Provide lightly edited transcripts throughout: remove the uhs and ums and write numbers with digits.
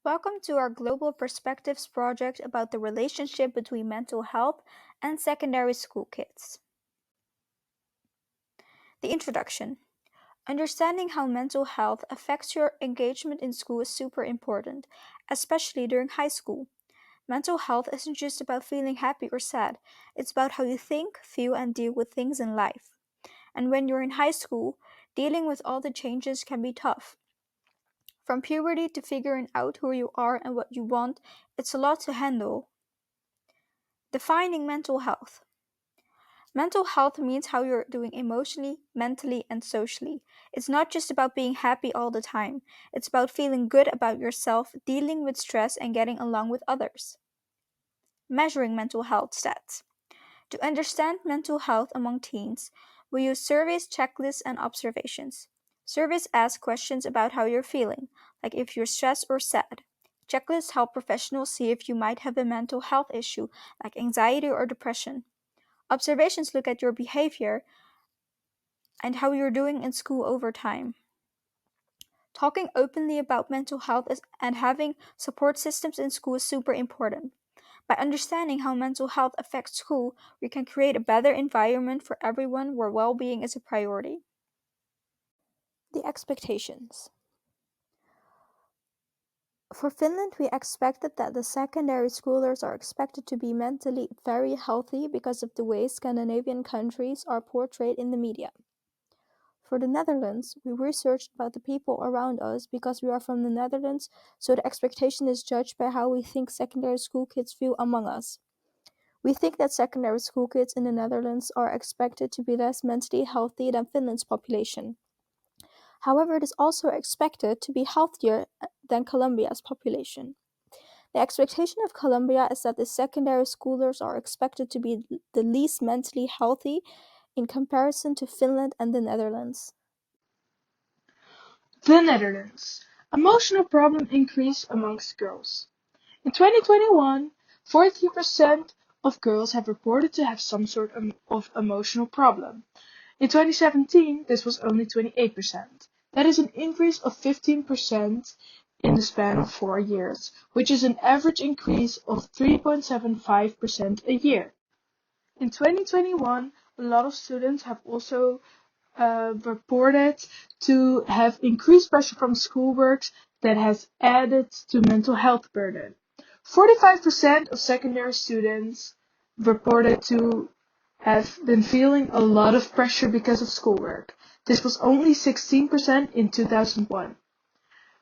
Welcome to our Global Perspectives project about the relationship between mental health and secondary school kids. The introduction. Understanding how mental health affects your engagement in school is super important, especially during high school. Mental health isn't just about feeling happy or sad, it's about how you think, feel, and deal with things in life. And when you're in high school, dealing with all the changes can be tough. From puberty to figuring out who you are and what you want, it's a lot to handle. Defining mental health. Mental health means how you're doing emotionally, mentally, and socially. It's not just about being happy all the time, it's about feeling good about yourself, dealing with stress, and getting along with others. Measuring mental health stats. To understand mental health among teens, we use surveys, checklists, and observations. Surveys ask questions about how you're feeling, like if you're stressed or sad. Checklists help professionals see if you might have a mental health issue, like anxiety or depression. Observations look at your behavior and how you're doing in school over time. Talking openly about mental health and having support systems in school is super important. By understanding how mental health affects school, we can create a better environment for everyone where well being is a priority. The expectations. For Finland, we expected that the secondary schoolers are expected to be mentally very healthy because of the way Scandinavian countries are portrayed in the media. For the Netherlands, we researched about the people around us because we are from the Netherlands, so the expectation is judged by how we think secondary school kids feel among us. We think that secondary school kids in the Netherlands are expected to be less mentally healthy than Finland's population. However, it is also expected to be healthier than Colombia's population. The expectation of Colombia is that the secondary schoolers are expected to be the least mentally healthy in comparison to Finland and the Netherlands. The Netherlands. Emotional problem increase amongst girls. In 2021, 43% of girls have reported to have some sort of emotional problem. In 2017, this was only 28%. That is an increase of 15% in the span of 4 years, which is an average increase of 3.75% a year. In 2021, a lot of students have also reported to have increased pressure from schoolwork that has added to mental health burden. 45% of secondary students reported to have been feeling a lot of pressure because of schoolwork. This was only 16% in 2001.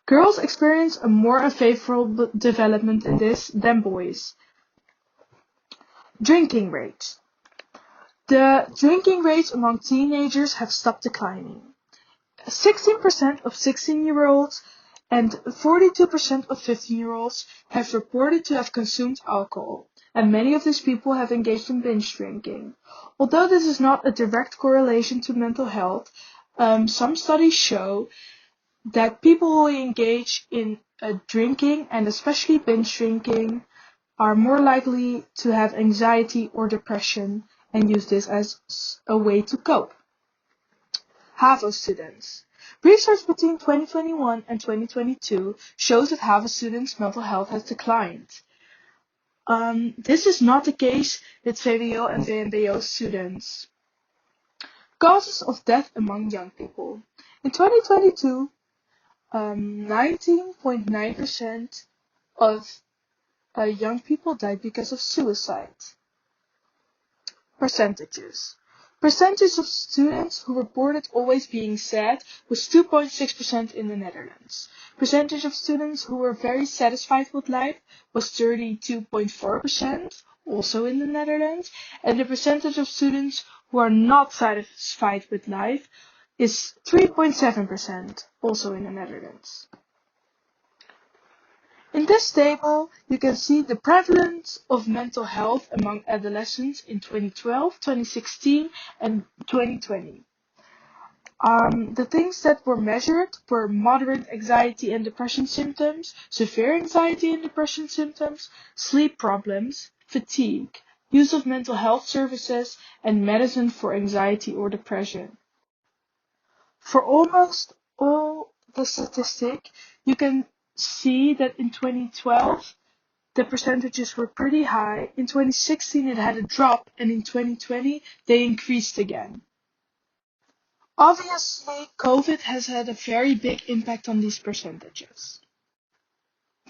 Girls experience a more unfavorable development in this than boys. Drinking rates. The drinking rates among teenagers have stopped declining. 16% of 16-year-olds and 42% of 15-year-olds have reported to have consumed alcohol, and many of these people have engaged in binge drinking. Although this is not a direct correlation to mental health, some studies show that people who engage in drinking, and especially binge drinking, are more likely to have anxiety or depression and use this as a way to cope. HAVO students. Research between 2021 and 2022 shows that HAVO students' mental health has declined. This is not the case with VWO and VMBO students. Causes of death among young people. In 2022, 19.9% of young people died because of suicide. Percentages. Percentage of students who reported always being sad was 2.6% in the Netherlands. Percentage of students who were very satisfied with life was 32.4%, also in the Netherlands. And the percentage of students who are not satisfied with life is 3.7%, also in the Netherlands. In this table, you can see the prevalence of mental health among adolescents in 2012, 2016, and 2020. The things that were measured were moderate anxiety and depression symptoms, severe anxiety and depression symptoms, sleep problems, fatigue, use of mental health services, and medicine for anxiety or depression. For almost all the statistic, you can see that in 2012, the percentages were pretty high. In 2016, it had a drop, and in 2020, they increased again. Obviously, COVID has had a very big impact on these percentages.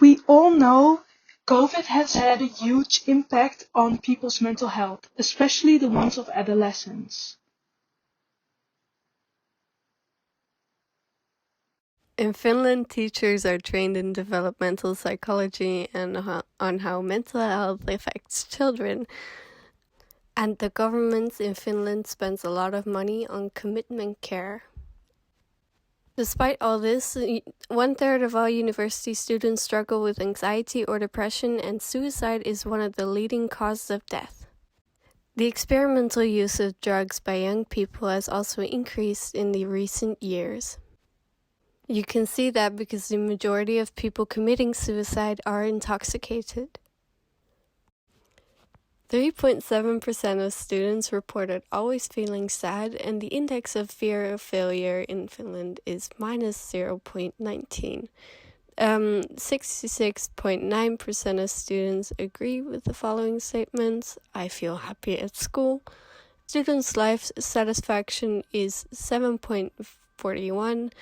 We all know COVID has had a huge impact on people's mental health, especially the ones of adolescents. In Finland, teachers are trained in developmental psychology and on how mental health affects children. And the government in Finland spends a lot of money on commitment care. Despite all this, 1/3 of all university students struggle with anxiety or depression, and suicide is one of the leading causes of death. The experimental use of drugs by young people has also increased in the recent years. You can see that because the majority of people committing suicide are intoxicated. 3.7% of students reported always feeling sad, and the index of fear of failure in Finland is minus 0.19. 66.9% of students agree with the following statements. I feel happy at school. Students' life satisfaction is 7.41,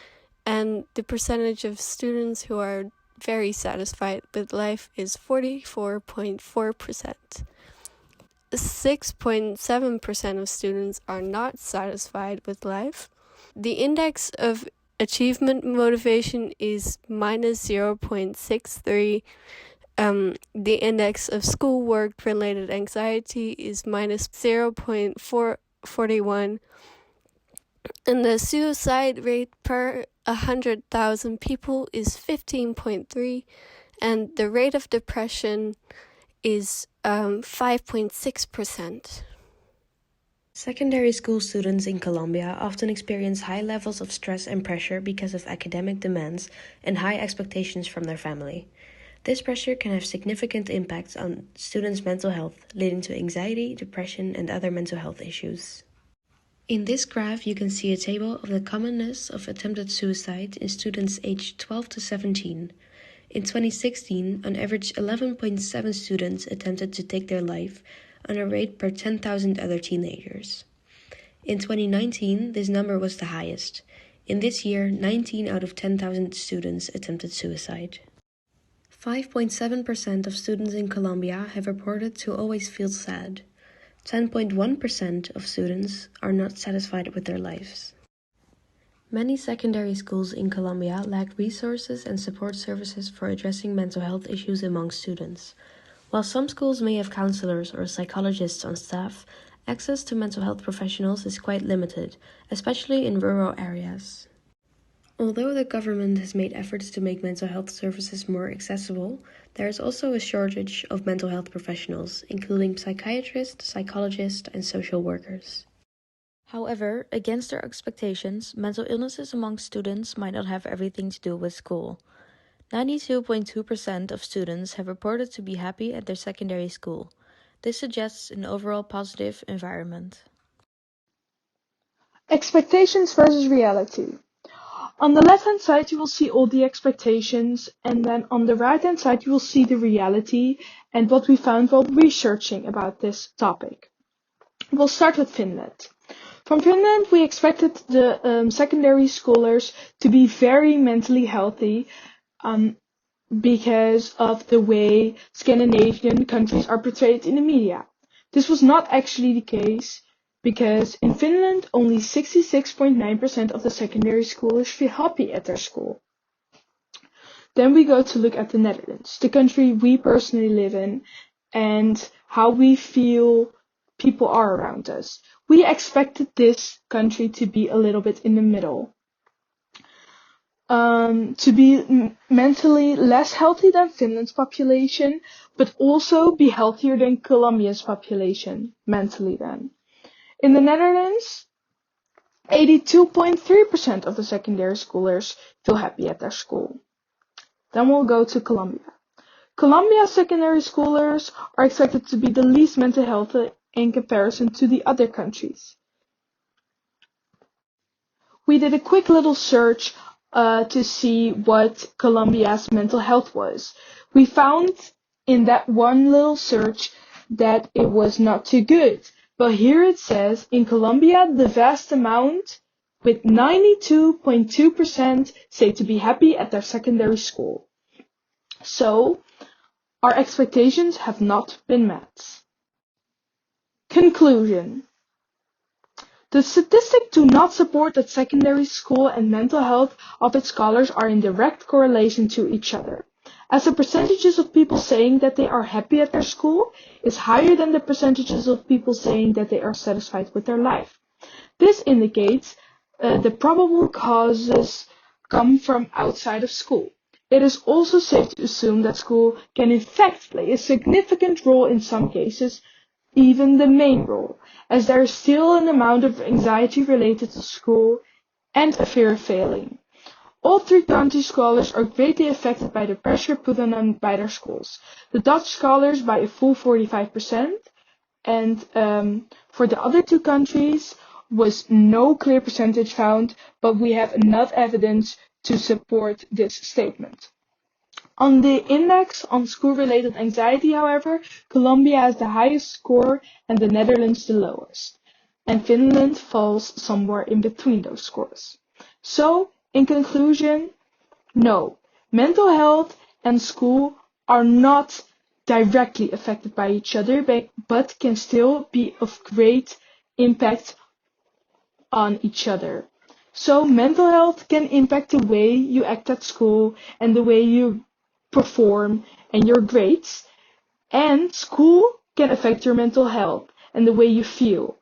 and the percentage of students who are very satisfied with life is 44.4%. 6.7% of students are not satisfied with life. The index of achievement motivation is minus 0.63. The index of schoolwork-related anxiety is minus 0.41. And the suicide rate per 100,000 people is 15.3. And the rate of depression is 5.6%. Secondary school students in Colombia often experience high levels of stress and pressure because of academic demands and high expectations from their family. This pressure can have significant impacts on students' mental health, leading to anxiety, depression, and other mental health issues. In this graph, you can see a table of the commonness of attempted suicide in students aged 12 to 17. In 2016, on average 11.7 students attempted to take their life, on a rate per 10,000 other teenagers. In 2019, this number was the highest. In this year, 19 out of 10,000 students attempted suicide. 5.7% of students in Colombia have reported to always feel sad. 10.1% of students are not satisfied with their lives. Many secondary schools in Colombia lack resources and support services for addressing mental health issues among students. While some schools may have counselors or psychologists on staff, access to mental health professionals is quite limited, especially in rural areas. Although the government has made efforts to make mental health services more accessible, there is also a shortage of mental health professionals, including psychiatrists, psychologists, and social workers. However, against their expectations, mental illnesses among students might not have everything to do with school. 92.2% of students have reported to be happy at their secondary school. This suggests an overall positive environment. Expectations versus reality. On the left-hand side, you will see all the expectations, and then on the right-hand side, you will see the reality and what we found while researching about this topic. We'll start with Finland. From Finland, we expected the secondary schoolers to be very mentally healthy because of the way Scandinavian countries are portrayed in the media. This was not actually the case because in Finland, only 66.9% of the secondary schoolers feel happy at their school. Then we go to look at the Netherlands, the country we personally live in, and how we feel people are around us. We expected this country to be a little bit in the middle. To be mentally less healthy than Finland's population, but also be healthier than Colombia's population, mentally then. In the Netherlands, 82.3% of the secondary schoolers feel happy at their school. Then we'll go to Colombia. Colombia's secondary schoolers are expected to be the least mental healthy in comparison to the other countries. We did a quick little search to see what Colombia's mental health was. We found in that one little search that it was not too good. But here it says, in Colombia, the vast amount, with 92.2% say to be happy at their secondary school. So, our expectations have not been met. Conclusion. The statistics do not support that secondary school and mental health of its scholars are in direct correlation to each other, as the percentages of people saying that they are happy at their school is higher than the percentages of people saying that they are satisfied with their life. This indicates the probable causes come from outside of school. It is also safe to assume that school can in fact play a significant role in some cases, even the main role, as there is still an amount of anxiety related to school and a fear of failing. All three country scholars are greatly affected by the pressure put on them by their schools. The Dutch scholars by a full 45%, and for the other two countries was no clear percentage found, but we have enough evidence to support this statement. On the index on school-related anxiety, however, Colombia has the highest score and the Netherlands the lowest, and Finland falls somewhere in between those scores. So, in conclusion, no, mental health and school are not directly affected by each other, but can still be of great impact on each other. So mental health can impact the way you act at school and the way you perform and your grades. And school can affect your mental health and the way you feel.